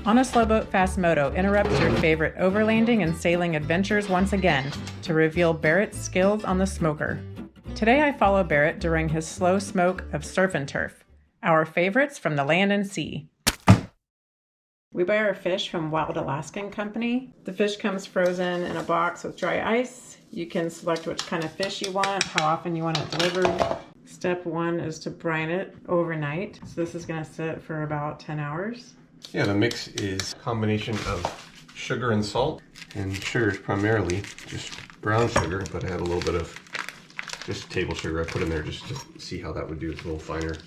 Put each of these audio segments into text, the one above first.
Onaslowboatfastmoto interrupts your favorite overlanding and sailing adventures once again to reveal Barrett's skills on the smoker. Today I follow Barrett during his slow smoke of surf and turf, our favorites from the land and sea. We buy our fish from Wild Alaskan Company. The fish comes frozen in a box with dry ice. You can select which kind of fish you want, how often you want it delivered. Step one is to brine it overnight. So this is gonna sit for about 10 hours. Yeah, the mix is a combination of sugar and salt. And sugar is primarily just brown sugar, but I had a little bit of just table sugar I put in there just to see how that would do. It's a little finer.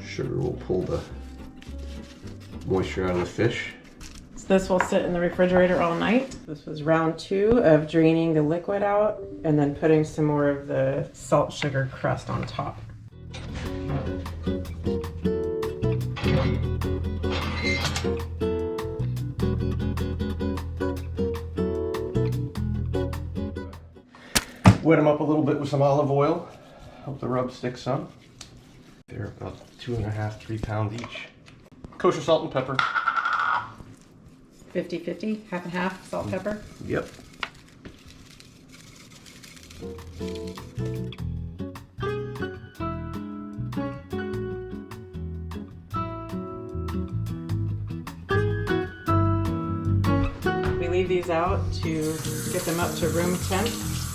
Sugar will pull the moisture out of the fish. So this will sit in the refrigerator all night. This was round 2 of draining the liquid out and then putting some more of the salt sugar crust on top. Wet them up a little bit with some olive oil. Help the rub stick some. They're about 2.5 to 3 pounds each. Kosher salt and pepper. 50-50, half and half, salt, pepper. Yep. We leave these out to get them up to room temp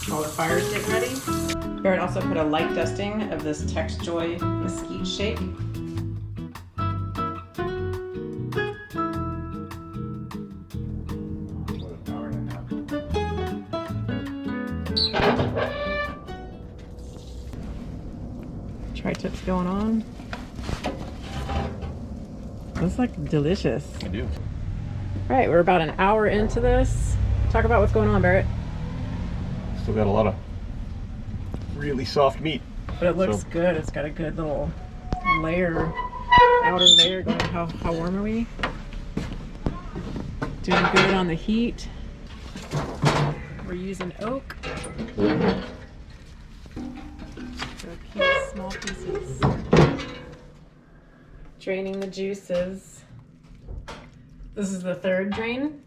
while the fire's getting ready. Barrett also put a light dusting of this Cheoy mesquite shake. Tri-tips going on. Looks like delicious. I do. All right, we're about an hour into this. Talk about what's going on, Barrett. Still got a lot of really soft meat. But it looks good. It's got a good little layer, outer layer going. How warm are we? Doing good on the heat. We're using oak. So small pieces. Draining the juices. This is the 3rd drain.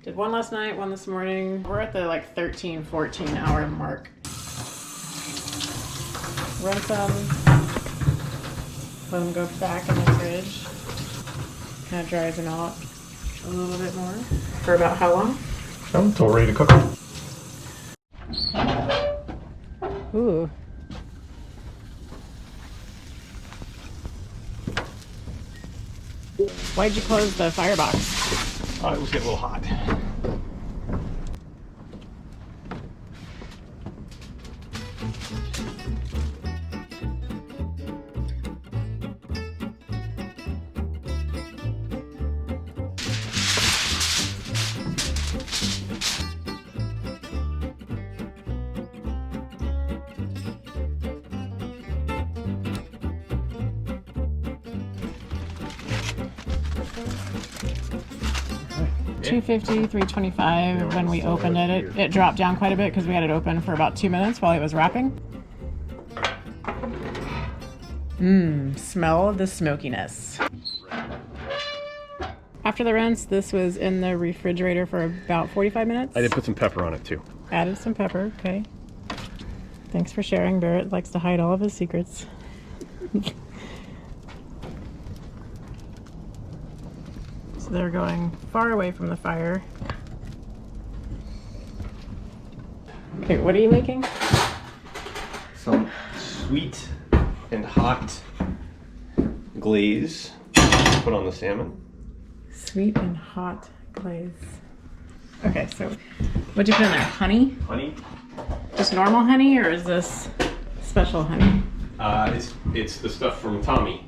Did one last night, one this morning. We're at the like 13, 14 hour mark. Run some, let them go back in the fridge. Kind of dries them out a little bit more. For about how long? Until ready to cook. Ooh. Why'd you close the firebox? It was getting a little hot. $250, $325. When we opened it, it dropped down quite a bit because we had it open for about 2 minutes while it was wrapping. Smell the smokiness. After the rinse, this was in the refrigerator for about 45 minutes. I did put some pepper on it too. Added some pepper, okay. Thanks for sharing. Barrett likes to hide all of his secrets. So they're going far away from the fire. Okay, what are you making? Some sweet and hot glaze to put on the salmon. Sweet and hot glaze. Okay, so what'd you put in there? Honey? Honey. Just normal honey, or is this special honey? It's the stuff from Tommy.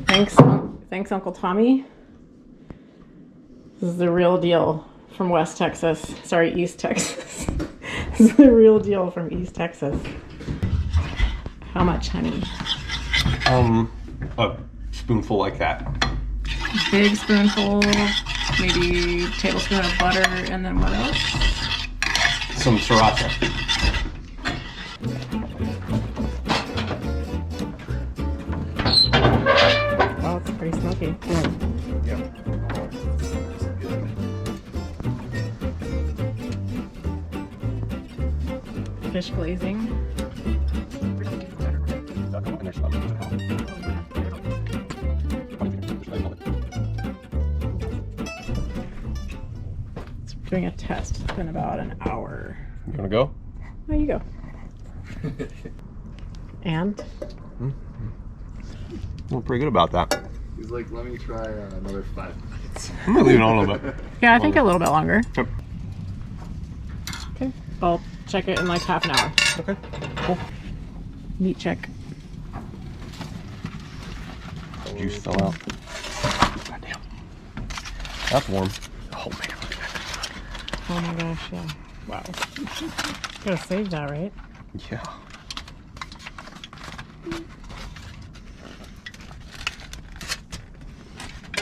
Thanks, Uncle Tommy. This is the real deal from West Texas. Sorry, East Texas. This is the real deal from East Texas. How much honey? A spoonful like that. Big spoonful, maybe a tablespoon of butter, and then what else? Some sriracha. Pretty smoky. Yeah. Fish glazing. It's doing a test. It's been about an hour. You wanna go? There you go. And? I'm pretty good about that. He's like, let me try another 5 minutes. I'm gonna leave it on a little bit. Yeah, I think a little bit longer. Yep. Okay. I'll check it in like half an hour. Okay, cool. Meat check. Juice fell out. God damn. That's warm. Oh man, look at that. Oh my gosh, yeah. Wow. Gotta save that, right? Yeah.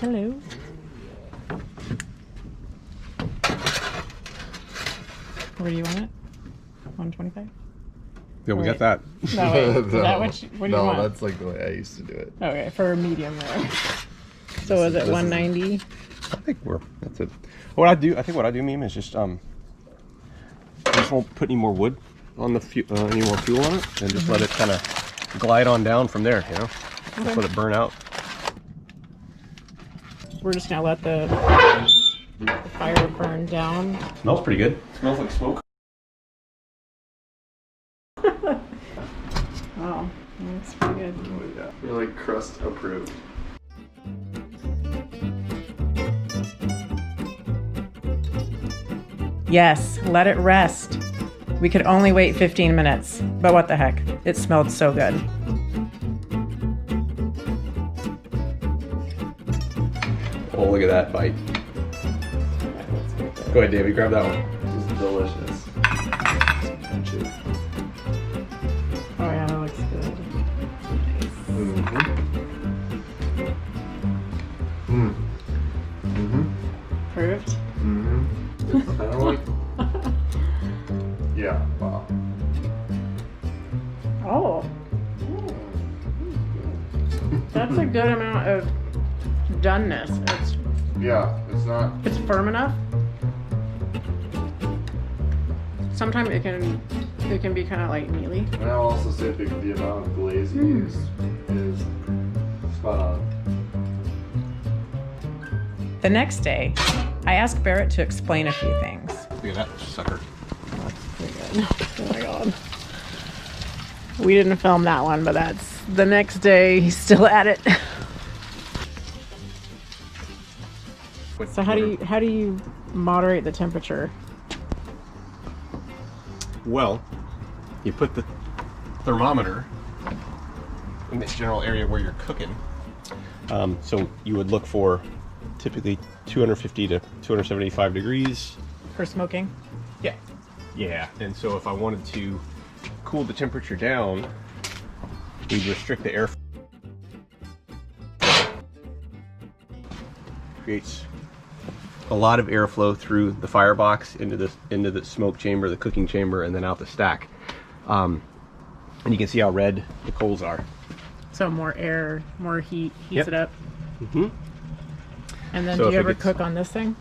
Hello. Where do you want it? 125? Yeah, we Wait. got that. No, wait. Is that what do you want? That's like the way I used to do it. Okay, for medium rare. So is it 190? I think that's it. What I think what I do, Meme, is just I just won't put any more wood on the any more fuel on it, and just let it kind of glide on down from there. You know, just let it burn out. We're just gonna let the fire burn down. Smells pretty good. Smells like smoke. Wow, that's pretty good. Oh, yeah. You're like crust approved. Yes, let it rest. We could only wait 15 minutes, but what the heck? It smelled so good. Oh, look at that bite. Go ahead, Davey. Grab that one. It's delicious. Oh yeah, that looks good. Approved? Kind of like. Yeah. Wow. Oh. That's a good amount of doneness. Yeah. It's firm enough. Sometimes it can be kind of like mealy. And I'll also say the amount of glaze you use is spot on. The next day, I asked Barrett to explain a few things. Look at that sucker. That's pretty good. Oh my god. We didn't film that one, but that's the next day. He's still at it. So how do you moderate the temperature? Well, you put the thermometer in this general area where you're cooking. So you would look for typically 250 to 275 degrees. For smoking? Yeah. Yeah. And so if I wanted to cool the temperature down, we'd restrict the air. Creates a lot of airflow through the firebox into the smoke chamber, the cooking chamber, and then out the stack. And you can see how red the coals are. So more air, more heat heats Yep. it up. Mm-hmm. And then So do if you it ever gets- cook on this thing?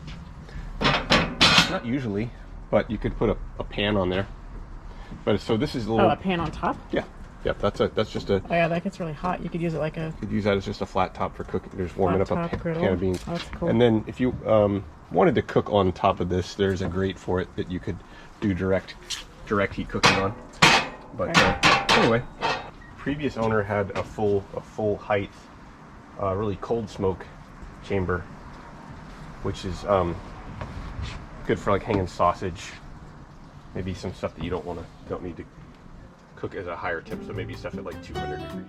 Not usually, but you could put a pan on there. But so this is a little. Oh, a pan on top? Yeah. Yep. That's just a. Oh yeah, that gets really hot. You could use it like a... You could use that as just a flat top for cooking. There's warming up Flat a top griddle. can of beans. That's cool. And then if you wanted to cook on top of this, there's a grate for it that you could do direct heat cooking on. But anyway, previous owner had a full height, really cold smoke chamber, which is good for like hanging sausage, maybe some stuff that you don't need to cook as a higher temp, so maybe stuff at like 200 degrees.